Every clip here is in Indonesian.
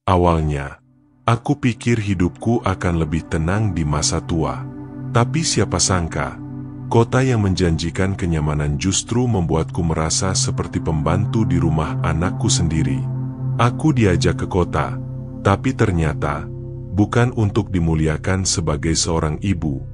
Awalnya, aku pikir hidupku akan lebih tenang di masa tua. Tapi siapa sangka, kota yang menjanjikan kenyamanan justru membuatku merasa seperti pembantu di rumah anakku sendiri. Aku diajak ke kota, tapi ternyata bukan untuk dimuliakan sebagai seorang ibu.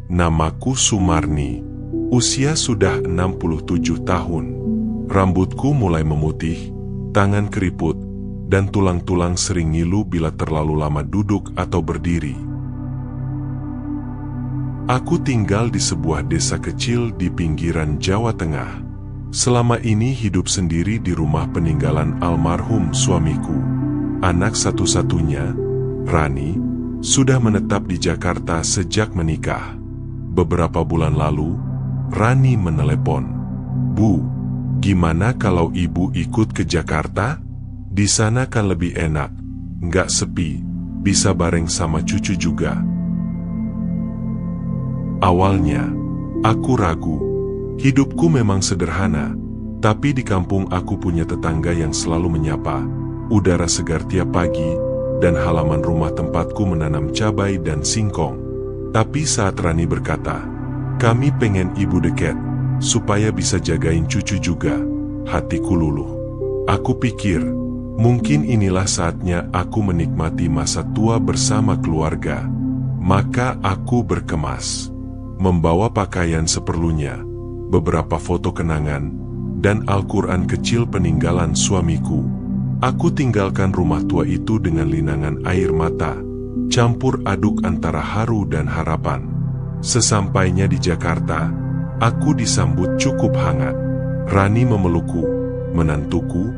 Namaku Sumarni, usia sudah 67 tahun. Rambutku mulai memutih, tangan keriput, dan tulang-tulang sering ngilu bila terlalu lama duduk atau berdiri. Aku tinggal di sebuah desa kecil di pinggiran Jawa Tengah. Selama ini hidup sendiri di rumah peninggalan almarhum suamiku. Anak satu-satunya, Rani, sudah menetap di Jakarta sejak menikah. Beberapa bulan lalu, Rani menelepon. "Bu, gimana kalau ibu ikut ke Jakarta? Di sana kan lebih enak, nggak sepi, bisa bareng sama cucu juga." Awalnya, aku ragu. Hidupku memang sederhana, tapi di kampung aku punya tetangga yang selalu menyapa, udara segar tiap pagi, dan halaman rumah tempatku menanam cabai dan singkong. Tapi saat Rani berkata, "Kami pengen ibu dekat, supaya bisa jagain cucu juga," hatiku luluh. Aku pikir, mungkin inilah saatnya aku menikmati masa tua bersama keluarga. Maka aku berkemas, membawa pakaian seperlunya, beberapa foto kenangan, dan Al-Quran kecil peninggalan suamiku. Aku tinggalkan rumah tua itu dengan linangan air mata, campur aduk antara haru dan harapan. Sesampainya di Jakarta, aku disambut cukup hangat. Rani memelukku, menantuku,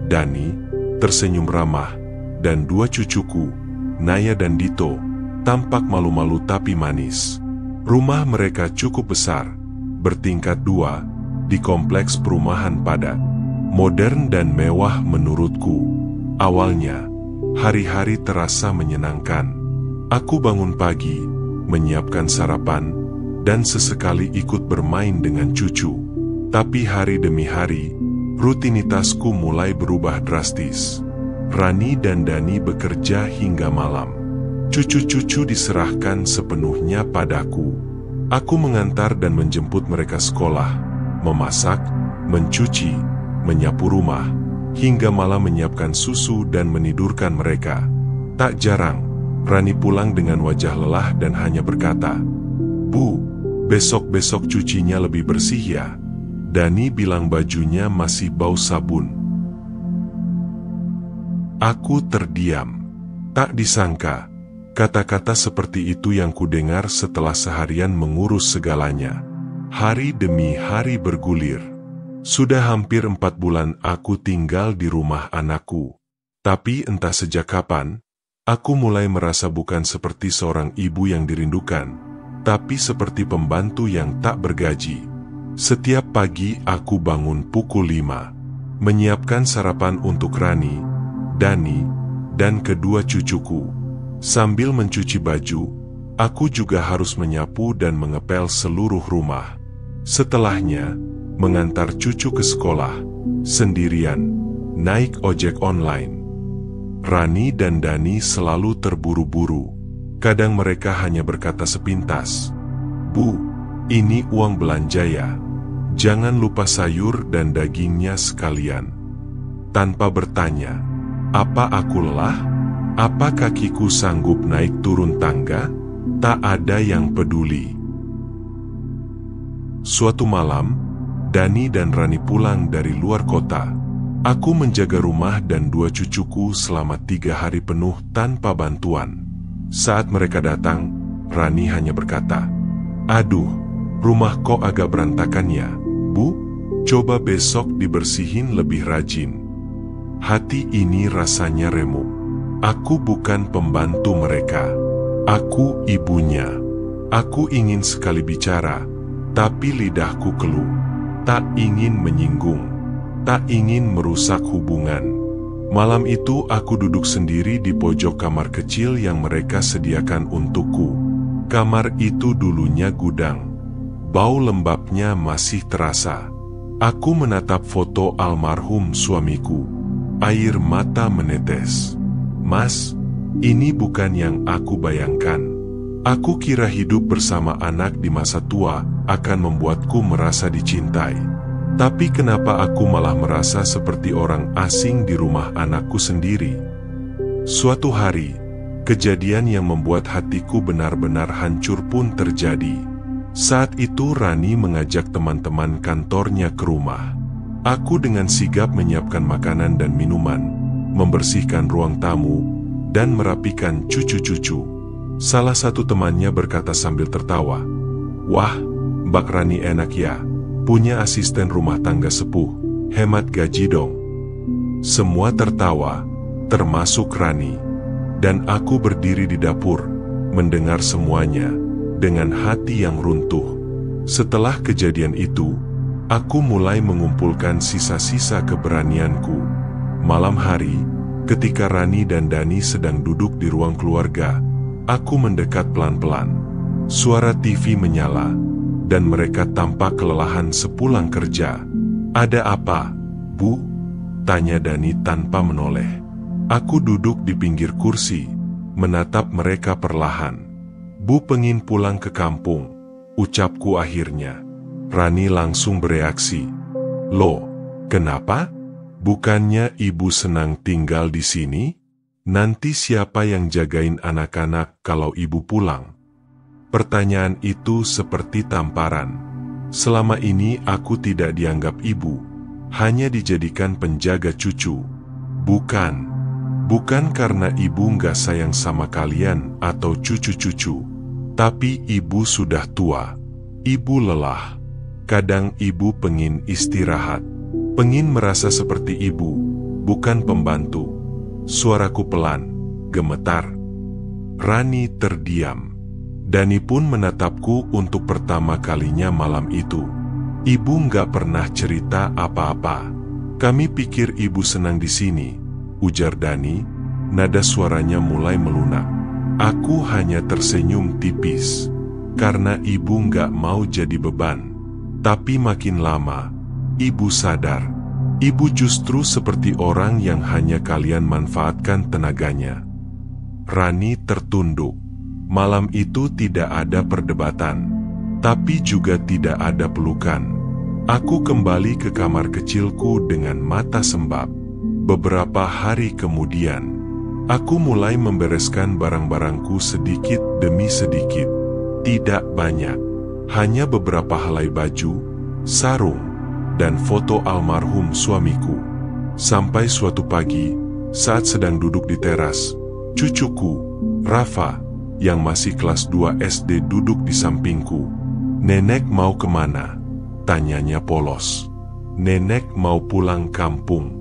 Dani, tersenyum ramah, dan dua cucuku, Naya dan Dito, tampak malu-malu tapi manis. Rumah mereka cukup besar, bertingkat 2, di kompleks perumahan padat, modern dan mewah menurutku. Awalnya, hari-hari terasa menyenangkan. Aku bangun pagi, menyiapkan sarapan, dan sesekali ikut bermain dengan cucu. Tapi hari demi hari, rutinitasku mulai berubah drastis. Rani dan Dani bekerja hingga malam. Cucu-cucu diserahkan sepenuhnya padaku. Aku mengantar dan menjemput mereka sekolah, memasak, mencuci, menyapu rumah, hingga malam menyiapkan susu dan menidurkan mereka. Tak jarang, Rani pulang dengan wajah lelah dan hanya berkata, "Bu, besok-besok cucinya lebih bersih ya." Dani bilang bajunya masih bau sabun. Aku terdiam. Tak disangka, kata-kata seperti itu yang kudengar setelah seharian mengurus segalanya. Hari demi hari bergulir. Sudah hampir 4 bulan aku tinggal di rumah anakku. Tapi entah sejak kapan, aku mulai merasa bukan seperti seorang ibu yang dirindukan, tapi seperti pembantu yang tak bergaji. Setiap pagi aku bangun pukul 5, menyiapkan sarapan untuk Rani, Dani, dan kedua cucuku. Sambil mencuci baju, aku juga harus menyapu dan mengepel seluruh rumah. Setelahnya, mengantar cucu ke sekolah, sendirian, naik ojek online. Rani dan Dani selalu terburu-buru. Kadang mereka hanya berkata sepintas, "Bu, ini uang belanja ya. Jangan lupa sayur dan dagingnya sekalian." Tanpa bertanya, apa aku lelah? Apa kakiku sanggup naik turun tangga? Tak ada yang peduli. Suatu malam, Dani dan Rani pulang dari luar kota. Aku menjaga rumah dan dua cucuku selama 3 hari penuh tanpa bantuan. Saat mereka datang, Rani hanya berkata, "Aduh, rumah kok agak berantakan ya, Bu? Coba besok dibersihin lebih rajin." Hati ini rasanya remuk. Aku bukan pembantu mereka. Aku ibunya. Aku ingin sekali bicara, tapi lidahku keluh. Tak ingin menyinggung, tak ingin merusak hubungan. Malam itu aku duduk sendiri di pojok kamar kecil yang mereka sediakan untukku. Kamar itu dulunya gudang. Bau lembabnya masih terasa. Aku menatap foto almarhum suamiku. Air mata menetes. "Mas, ini bukan yang aku bayangkan. Aku kira hidup bersama anak di masa tua akan membuatku merasa dicintai. Tapi kenapa aku malah merasa seperti orang asing di rumah anakku sendiri?" Suatu hari, kejadian yang membuat hatiku benar-benar hancur pun terjadi. Saat itu Rani mengajak teman-teman kantornya ke rumah. Aku dengan sigap menyiapkan makanan dan minuman, membersihkan ruang tamu, dan merapikan cucu-cucu. Salah satu temannya berkata sambil tertawa, "Wah, Mbak Rani enak ya, punya asisten rumah tangga sepuh, hemat gaji dong." Semua tertawa, termasuk Rani. Dan aku berdiri di dapur, mendengar semuanya, dengan hati yang runtuh. Setelah kejadian itu, aku mulai mengumpulkan sisa-sisa keberanianku. Malam hari, ketika Rani dan Dani sedang duduk di ruang keluarga, aku mendekat pelan-pelan. Suara TV menyala, dan mereka tampak kelelahan sepulang kerja. "Ada apa, Bu?" tanya Dani tanpa menoleh. Aku duduk di pinggir kursi, menatap mereka perlahan. "Bu pengin pulang ke kampung," ucapku akhirnya. Rani langsung bereaksi, "Loh, kenapa? Bukannya ibu senang tinggal di sini? Nanti siapa yang jagain anak-anak kalau ibu pulang?" Pertanyaan itu seperti tamparan. Selama ini aku tidak dianggap ibu, hanya dijadikan penjaga cucu. Bukan karena ibu nggak sayang sama kalian atau cucu-cucu, tapi ibu sudah tua. Ibu lelah. Kadang ibu pengin istirahat, pengin merasa seperti ibu, bukan pembantu. Suaraku pelan, gemetar. Rani terdiam. Dani pun menatapku untuk pertama kalinya malam itu. "Ibu nggak pernah cerita apa-apa. Kami pikir ibu senang di sini," ujar Dani. Nada suaranya mulai melunak. Aku hanya tersenyum tipis, karena ibu nggak mau jadi beban. Tapi makin lama, ibu sadar, ibu justru seperti orang yang hanya kalian manfaatkan tenaganya. Rani tertunduk. Malam itu tidak ada perdebatan, tapi juga tidak ada pelukan. Aku kembali ke kamar kecilku dengan mata sembab. Beberapa hari kemudian, aku mulai membereskan barang-barangku sedikit demi sedikit. Tidak banyak, hanya beberapa helai baju, sarung, dan foto almarhum suamiku. Sampai suatu pagi, saat sedang duduk di teras, cucuku, Rafa, yang masih kelas 2 SD duduk di sampingku. "Nenek mau kemana?" tanyanya polos. "Nenek mau pulang kampung."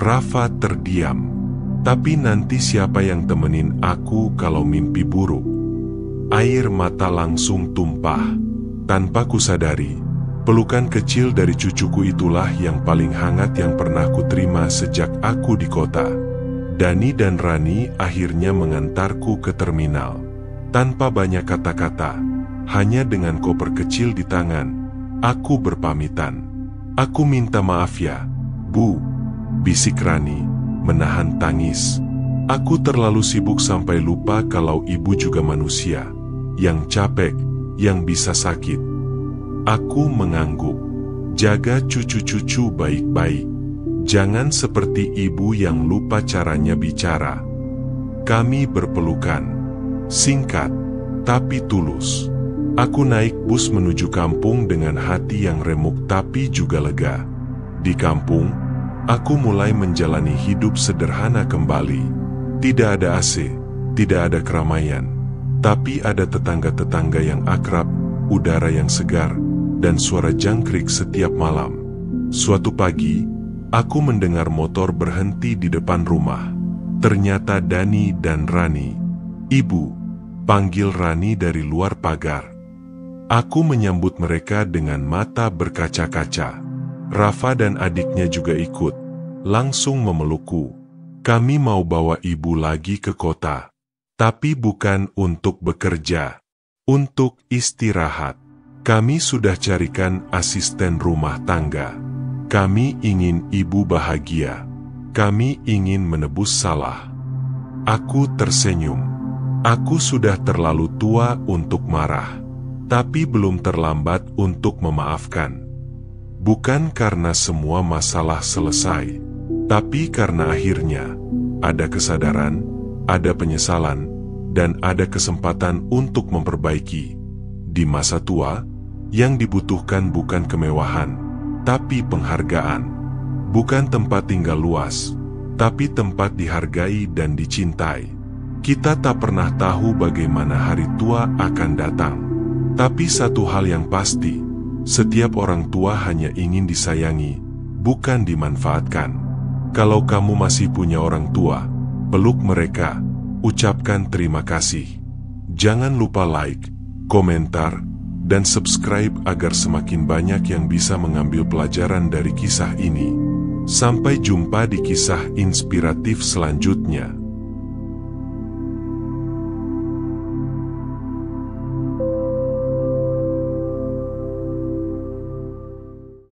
Rafa terdiam. "Tapi nanti siapa yang temenin aku kalau mimpi buruk?" Air mata langsung tumpah. Tanpa kusadari, pelukan kecil dari cucuku itulah yang paling hangat yang pernah kuterima sejak aku di kota. Dani dan Rani akhirnya mengantarku ke terminal. Tanpa banyak kata-kata, hanya dengan koper kecil di tangan, aku berpamitan. "Aku minta maaf ya, Bu," bisik Rani, menahan tangis. "Aku terlalu sibuk sampai lupa kalau ibu juga manusia, yang capek, yang bisa sakit." Aku mengangguk. "Jaga cucu-cucu baik-baik. Jangan seperti ibu yang lupa caranya bicara." Kami berpelukan. Singkat, tapi tulus. Aku naik bus menuju kampung dengan hati yang remuk tapi juga lega. Di kampung, aku mulai menjalani hidup sederhana kembali. Tidak ada AC, tidak ada keramaian, tapi ada tetangga-tetangga yang akrab, udara yang segar, dan suara jangkrik setiap malam. Suatu pagi, aku mendengar motor berhenti di depan rumah. Ternyata Dani dan Rani. "Ibu," panggil Rani dari luar pagar. Aku menyambut mereka dengan mata berkaca-kaca. Rafa dan adiknya juga ikut, langsung memelukku. "Kami mau bawa ibu lagi ke kota. Tapi bukan untuk bekerja, untuk istirahat. Kami sudah carikan asisten rumah tangga. Kami ingin ibu bahagia. Kami ingin menebus salah." Aku tersenyum. Aku sudah terlalu tua untuk marah, tapi belum terlambat untuk memaafkan. Bukan karena semua masalah selesai, tapi karena akhirnya ada kesadaran, ada penyesalan, dan ada kesempatan untuk memperbaiki. Di masa tua, yang dibutuhkan bukan kemewahan, tapi penghargaan. Bukan tempat tinggal luas, tapi tempat dihargai dan dicintai. Kita tak pernah tahu bagaimana hari tua akan datang. Tapi satu hal yang pasti, setiap orang tua hanya ingin disayangi, bukan dimanfaatkan. Kalau kamu masih punya orang tua, peluk mereka, ucapkan terima kasih. Jangan lupa like, komentar, dan subscribe agar semakin banyak yang bisa mengambil pelajaran dari kisah ini. Sampai jumpa di kisah inspiratif selanjutnya.